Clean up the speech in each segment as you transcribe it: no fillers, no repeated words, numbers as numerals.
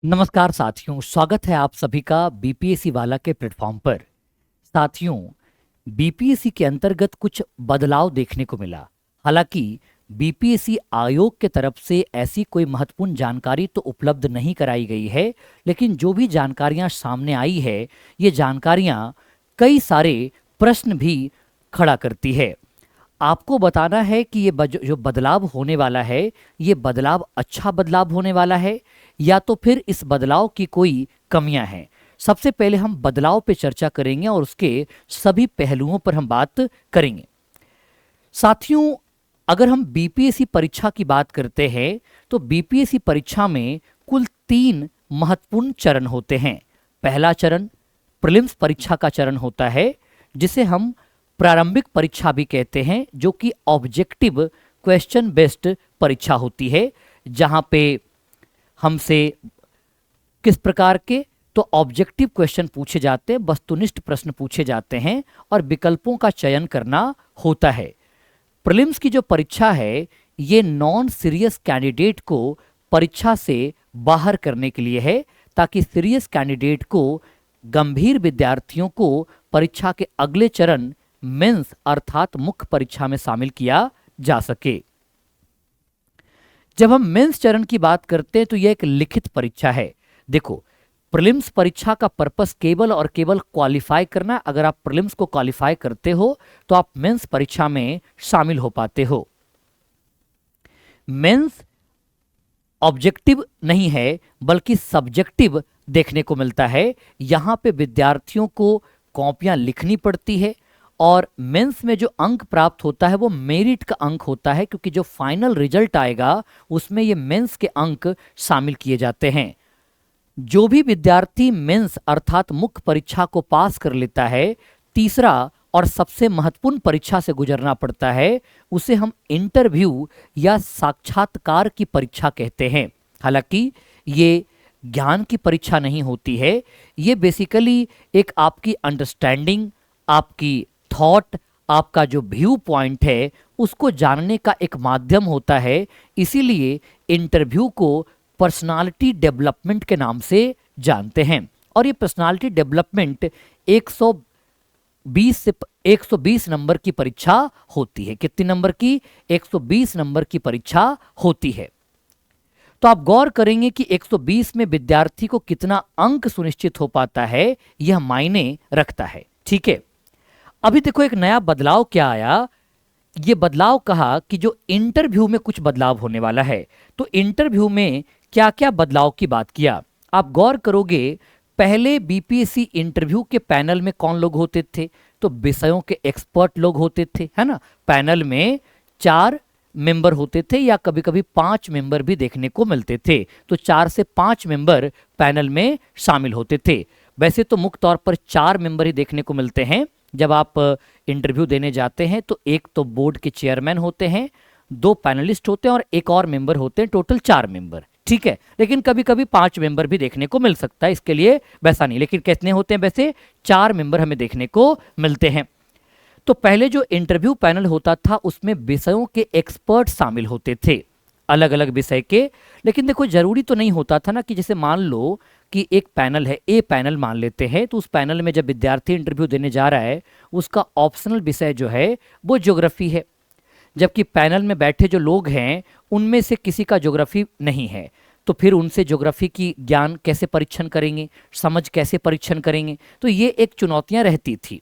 नमस्कार साथियों, स्वागत है आप सभी का बीपीएससी वाला के प्लेटफॉर्म पर। साथियों, बीपीएससी के अंतर्गत कुछ बदलाव देखने को मिला। हालांकि बीपीएससी आयोग के तरफ से ऐसी कोई महत्वपूर्ण जानकारी तो उपलब्ध नहीं कराई गई है, लेकिन जो भी जानकारियां सामने आई है, ये जानकारियां कई सारे प्रश्न भी खड़ा करती है। आपको बताना है कि ये जो बदलाव होने वाला है, ये बदलाव अच्छा बदलाव होने वाला है या तो फिर इस बदलाव की कोई कमियां हैं। सबसे पहले हम बदलाव पे चर्चा करेंगे और उसके सभी पहलुओं पर हम बात करेंगे। साथियों, अगर हम बीपीएससी परीक्षा की बात करते हैं तो बीपीएससी परीक्षा में कुल 3 महत्वपूर्ण चरण होते हैं। पहला चरण प्रीलिम्स परीक्षा का चरण होता है, जिसे हम प्रारंभिक परीक्षा भी कहते हैं, जो कि ऑब्जेक्टिव क्वेश्चन बेस्ड परीक्षा होती है, जहां पे हमसे किस प्रकार के तो ऑब्जेक्टिव क्वेश्चन पूछे जाते हैं, वस्तुनिष्ठ प्रश्न पूछे जाते हैं और विकल्पों का चयन करना होता है। प्रीलिम्स की जो परीक्षा है, ये नॉन सीरियस कैंडिडेट को परीक्षा से बाहर करने के लिए है, ताकि सीरियस कैंडिडेट को, गंभीर विद्यार्थियों को परीक्षा के अगले चरण मेंस अर्थात मुख्य परीक्षा में शामिल किया जा सके। जब हम मेंस चरण की बात करते हैं तो यह एक लिखित परीक्षा है। देखो, प्रीलिम्स परीक्षा का पर्पस केवल और केवल क्वालिफाई करना। अगर आप प्रीलिम्स को क्वालिफाई करते हो तो आप मेंस परीक्षा में शामिल हो पाते हो। मेंस ऑब्जेक्टिव नहीं है बल्कि सब्जेक्टिव देखने को मिलता है। यहां पे विद्यार्थियों को कॉपियां लिखनी पड़ती है और मेंस में जो अंक प्राप्त होता है वो मेरिट का अंक होता है, क्योंकि जो फाइनल रिजल्ट आएगा उसमें ये मेंस के अंक शामिल किए जाते हैं। जो भी विद्यार्थी मेंस अर्थात मुख्य परीक्षा को पास कर लेता है, तीसरा और सबसे महत्वपूर्ण परीक्षा से गुजरना पड़ता है, उसे हम इंटरव्यू या साक्षात्कार की परीक्षा कहते हैं। हालांकि ये ज्ञान की परीक्षा नहीं होती है, ये बेसिकली एक आपकी अंडरस्टैंडिंग, आपकी थॉट, आपका जो व्यू पॉइंट है उसको जानने का एक माध्यम होता है। इसीलिए इंटरव्यू को पर्सनालिटी डेवलपमेंट के नाम से जानते हैं। और ये पर्सनालिटी डेवलपमेंट 120 से 120 नंबर की परीक्षा होती है। कितने नंबर की? 120 नंबर की परीक्षा होती है। तो आप गौर करेंगे कि 120 में विद्यार्थी को कितना अंक सुनिश्चित हो पाता है, यह मायने रखता है। ठीक है, अभी देखो एक नया बदलाव क्या आया। ये बदलाव कहा कि जो इंटरव्यू में कुछ बदलाव होने वाला है। तो इंटरव्यू में क्या क्या बदलाव की बात किया, आप गौर करोगे। पहले बीपीएससी इंटरव्यू के पैनल में कौन लोग होते थे? तो विषयों के एक्सपर्ट लोग होते थे, है ना। पैनल में 4 मेंबर होते थे या कभी कभी 5 मेंबर भी देखने को मिलते थे। तो 4 से 5 मेंबर पैनल में शामिल होते थे। वैसे तो मुख्य तौर पर 4 मेंबर ही देखने को मिलते हैं जब आप इंटरव्यू देने जाते हैं। तो एक तो बोर्ड के चेयरमैन होते हैं, 2 पैनलिस्ट होते हैं और एक और मेंबर होते हैं, टोटल 4 मेंबर। ठीक है, लेकिन कभी कभी 5 मेंबर भी देखने को मिल सकता है, इसके लिए वैसा नहीं। लेकिन कितने होते हैं? वैसे 4 मेंबर हमें देखने को मिलते हैं। तो पहले जो इंटरव्यू पैनल होता था उसमें विषयों के एक्सपर्ट शामिल होते थे, अलग अलग विषय के। लेकिन देखो, जरूरी तो नहीं होता था ना कि जैसे मान लो कि एक पैनल है, ए पैनल मान लेते हैं, तो उस पैनल में जब विद्यार्थी इंटरव्यू देने जा रहा है उसका ऑप्शनल विषय जो है वो ज्योग्राफी है, जबकि पैनल में बैठे जो लोग हैं उनमें से किसी का ज्योग्राफी नहीं है। तो फिर उनसे ज्योग्राफी की ज्ञान कैसे परीक्षण करेंगे, समझ कैसे परीक्षण करेंगे? तो ये एक चुनौतियां रहती थी।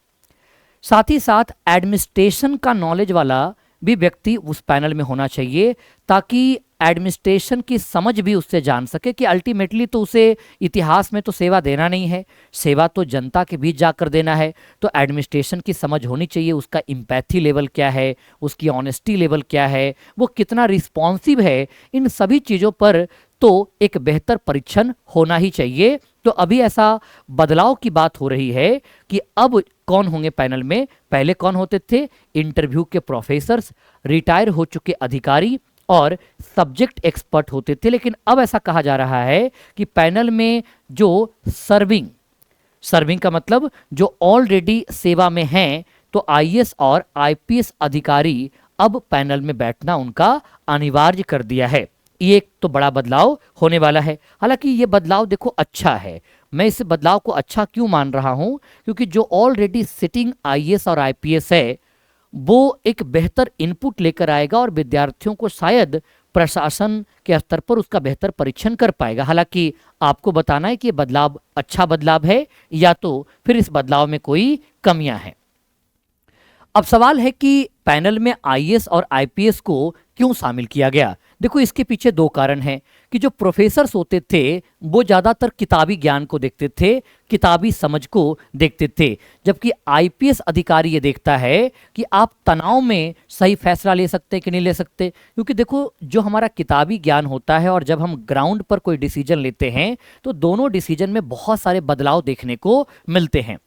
साथ ही साथ एडमिनिस्ट्रेशन का नॉलेज वाला भी व्यक्ति उस पैनल में होना चाहिए, ताकि एडमिनिस्ट्रेशन की समझ भी उससे जान सके कि अल्टीमेटली तो उसे इतिहास में तो सेवा देना नहीं है, सेवा तो जनता के बीच जाकर देना है। तो एडमिनिस्ट्रेशन की समझ होनी चाहिए, उसका इम्पैथी लेवल क्या है, उसकी ऑनेस्टी लेवल क्या है, वो कितना रिस्पॉन्सिव है, इन सभी चीज़ों पर तो एक बेहतर परीक्षण होना ही चाहिए। तो अभी ऐसा बदलाव की बात हो रही है कि अब कौन होंगे पैनल में? पहले कौन होते थे? इंटरव्यू के प्रोफेसर्स, रिटायर हो चुके अधिकारी और सब्जेक्ट एक्सपर्ट होते थे। लेकिन अब ऐसा कहा जा रहा है कि पैनल में जो सर्विंग का मतलब जो ऑलरेडी सेवा में हैं, तो आईएएस और आईपीएस अधिकारी अब पैनल में बैठना उनका अनिवार्य कर दिया है। ये एक तो बड़ा बदलाव होने वाला है। हालांकि ये बदलाव देखो अच्छा है। मैं इस बदलाव को अच्छा क्यों मान रहा हूं, क्योंकि जो ऑलरेडी सिटिंग आईएएस और आईपीएस है वो एक बेहतर इनपुट लेकर आएगा और विद्यार्थियों को शायद प्रशासन के स्तर पर उसका बेहतर परीक्षण कर पाएगा। हालांकि आपको बताना है कि ये बदलाव अच्छा बदलाव है या तो फिर इस बदलाव में कोई कमियां हैं। अब सवाल है कि पैनल में आईएएस और आईपीएस को क्यों शामिल किया गया। देखो इसके पीछे दो कारण हैं कि जो प्रोफेसर्स होते थे वो ज़्यादातर किताबी ज्ञान को देखते थे, किताबी समझ को देखते थे, जबकि आईपीएस अधिकारी ये देखता है कि आप तनाव में सही फैसला ले सकते हैं कि नहीं ले सकते। क्योंकि देखो जो हमारा किताबी ज्ञान होता है और जब हम ग्राउंड पर कोई डिसीजन लेते हैं तो दोनों डिसीजन में बहुत सारे बदलाव देखने को मिलते हैं।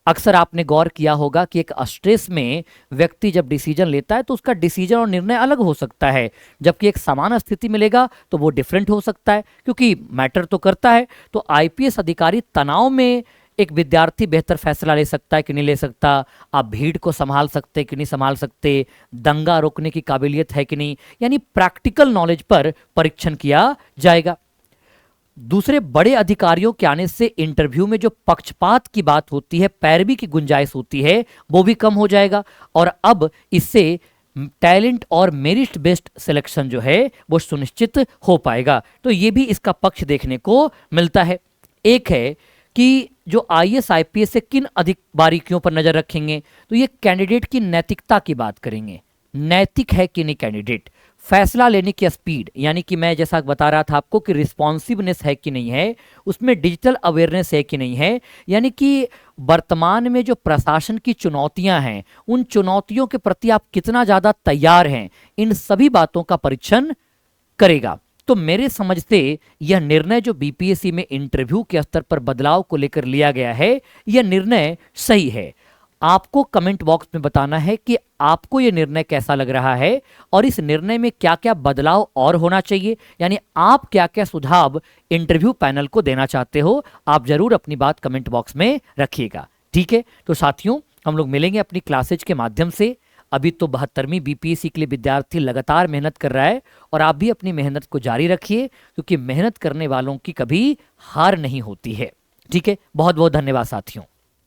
अक्सर आपने गौर किया होगा कि एक स्ट्रेस में व्यक्ति जब डिसीजन लेता है तो उसका डिसीजन और निर्णय अलग हो सकता है, जबकि एक समान स्थिति मिलेगा तो वो डिफरेंट हो सकता है, क्योंकि मैटर तो करता है। तो आईपीएस अधिकारी तनाव में एक विद्यार्थी बेहतर फैसला ले सकता है कि नहीं ले सकता, आप भीड़ को संभाल सकते कि नहीं संभाल सकते, दंगा रोकने की काबिलियत है कि नहीं, यानी प्रैक्टिकल नॉलेज पर परीक्षण किया जाएगा। दूसरे बड़े अधिकारियों के आने से इंटरव्यू में जो पक्षपात की बात होती है, पैरवी की गुंजाइश होती है, वो भी कम हो जाएगा और अब इससे टैलेंट और मेरिट बेस्ड सिलेक्शन जो है वो सुनिश्चित हो पाएगा। तो ये भी इसका पक्ष देखने को मिलता है। एक है कि जो आईएएस आईपीएस से किन अधिक बारीकियों पर नजर रखेंगे, तो ये कैंडिडेट की नैतिकता की बात करेंगे, नैतिक है कि नहीं कैंडिडेट, फैसला लेने की स्पीड, यानी कि मैं जैसा बता रहा था आपको कि रिस्पॉन्सिवनेस है कि नहीं है, उसमें डिजिटल अवेयरनेस है कि नहीं है, यानी कि वर्तमान में जो प्रशासन की चुनौतियां हैं उन चुनौतियों के प्रति आप कितना ज़्यादा तैयार हैं, इन सभी बातों का परीक्षण करेगा। तो मेरे समझ से यह निर्णय जो बीपीएससी में इंटरव्यू के स्तर पर बदलाव को लेकर लिया गया है, यह निर्णय सही है। आपको कमेंट बॉक्स में बताना है कि आपको यह निर्णय कैसा लग रहा है और इस निर्णय में क्या क्या बदलाव और होना चाहिए, यानी आप क्या क्या सुझाव इंटरव्यू पैनल को देना चाहते हो। आप जरूर अपनी बात कमेंट बॉक्स में रखिएगा। ठीक है, तो साथियों हम लोग मिलेंगे अपनी क्लासेज के माध्यम से। अभी तो 72वीं बीपीएससी के लिए विद्यार्थी लगातार मेहनत कर रहा है और आप भी अपनी मेहनत को जारी रखिए, क्योंकि मेहनत करने वालों की कभी हार नहीं होती है। ठीक है, बहुत बहुत धन्यवाद साथियों।